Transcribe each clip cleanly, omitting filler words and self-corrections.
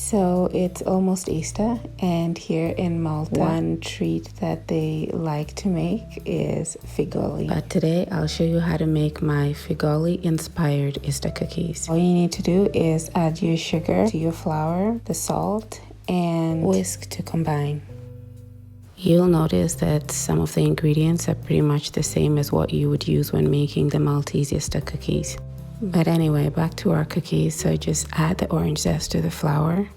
So it's almost Easter, and here in Malta, one treat that they like to make is Figolli. But today I'll show you how to make my Figolli inspired Easter cookies. All you need to do is add your sugar to your flour, the salt, and whisk to combine. You'll notice that some of the ingredients are pretty much the same as what you would use when making the Maltese Easter cookies. But anyway, back to our cookies. So just add the orange zest to the flour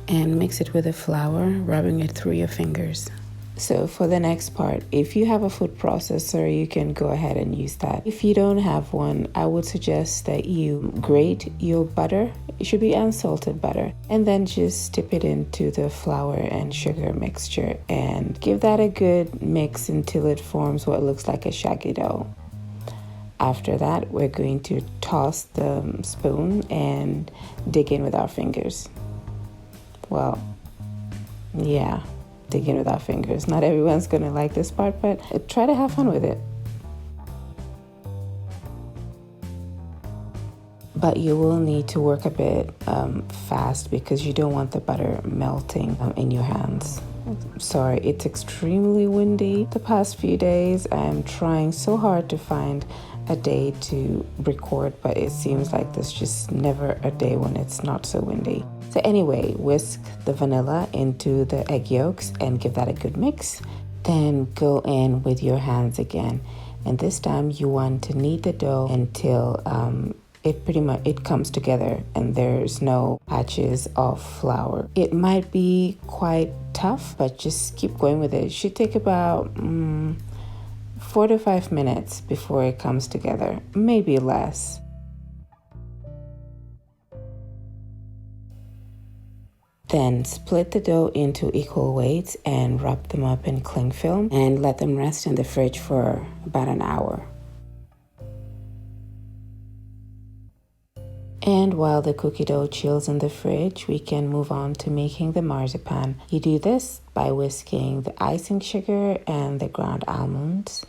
and mix it with the flour, rubbing it through your fingers. So for the next part, if you have a food processor, you can go ahead and use that. If you don't have one, I would suggest that you grate your butter. It should be unsalted butter. And then just dip it into the flour and sugar mixture and give that a good mix until it forms what looks like a shaggy dough. After that, we're going to toss the spoon and dig in with our fingers. Well, yeah, dig in with our fingers. Not everyone's going to like this part, but try to have fun with it. But you will need to work a bit fast because you don't want the butter melting in your hands. Sorry, it's extremely windy the past few days. I'm trying so hard to find a day to record, but it seems like there's just never a day when it's not so windy. So anyway, whisk the vanilla into the egg yolks and give that a good mix. Then go in with your hands again. And this time you want to knead the dough until it comes together and there's no patches of flour. It might be quite tough, but just keep going with it. It should take about 4 to 5 minutes before it comes together, maybe less. Then split the dough into equal weights and wrap them up in cling film and let them rest in the fridge for about an hour. And while the cookie dough chills in the fridge, we can move on to making the marzipan. You do this by whisking the icing sugar and the ground almonds.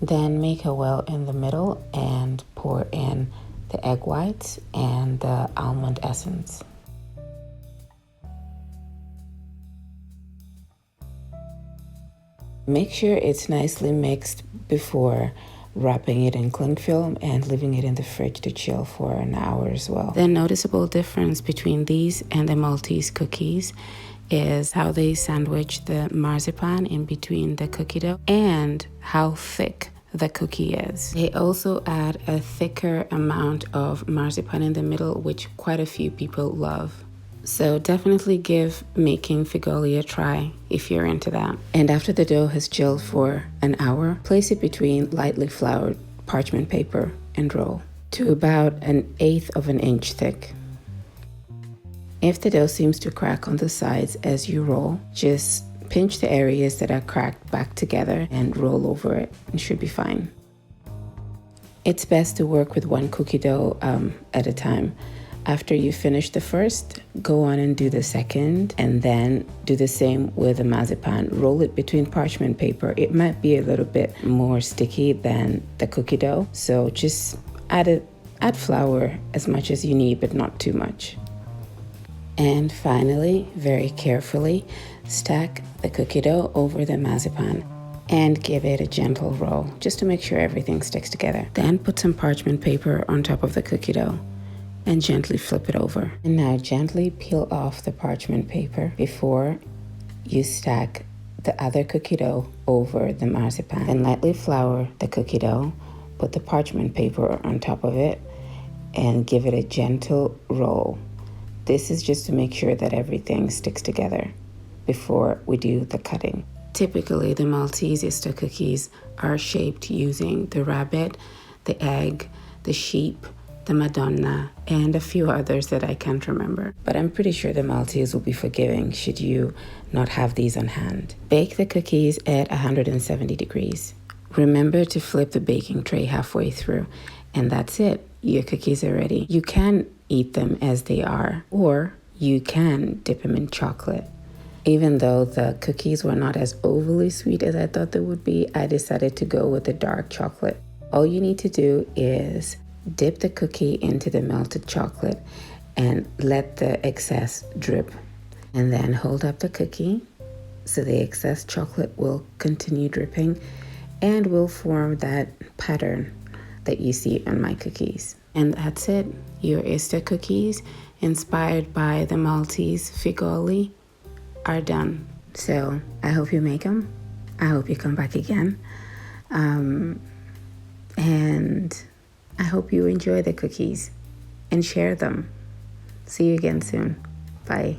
Then make a well in the middle and pour in the egg whites and the almond essence. Make sure it's nicely mixed before wrapping it in cling film and leaving it in the fridge to chill for an hour as well. The noticeable difference between these and the Maltese cookies is how they sandwich the marzipan in between the cookie dough and how thick the cookie is. They also add a thicker amount of marzipan in the middle, which quite a few people love. So definitely give making Figolli a try if you're into that. And after the dough has chilled for an hour, place it between lightly floured parchment paper and roll to about 1/8 of an inch thick. If the dough seems to crack on the sides as you roll, just pinch the areas that are cracked back together and roll over it. It should be fine. It's best to work with one cookie dough at a time. After you finish the first, go on and do the second, and then do the same with the marzipan. Roll it between parchment paper. It might be a little bit more sticky than the cookie dough, so just add flour as much as you need, but not too much. And finally, very carefully, stack the cookie dough over the marzipan and give it a gentle roll, just to make sure everything sticks together. Then put some parchment paper on top of the cookie dough and gently flip it over. And now gently peel off the parchment paper before you stack the other cookie dough over the marzipan. Then lightly flour the cookie dough, put the parchment paper on top of it, and give it a gentle roll. This is just to make sure that everything sticks together before we do the cutting. Typically, the Maltese Easter cookies are shaped using the rabbit, the egg, the sheep, the Madonna, and a few others that I can't remember. But I'm pretty sure the Maltese will be forgiving should you not have these on hand. Bake the cookies at 170 degrees. Remember to flip the baking tray halfway through, and that's it. Your cookies are ready. You can eat them as they are, or you can dip them in chocolate. Even though the cookies were not as overly sweet as I thought they would be, I decided to go with the dark chocolate. All you need to do is dip the cookie into the melted chocolate and let the excess drip. And then hold up the cookie so the excess chocolate will continue dripping and will form that pattern that you see on my cookies. And that's it. Your Easter cookies, inspired by the Maltese Figolli, are done. So I hope you make them. I hope you come back again. And I hope you enjoy the cookies and share them. See you again soon. Bye.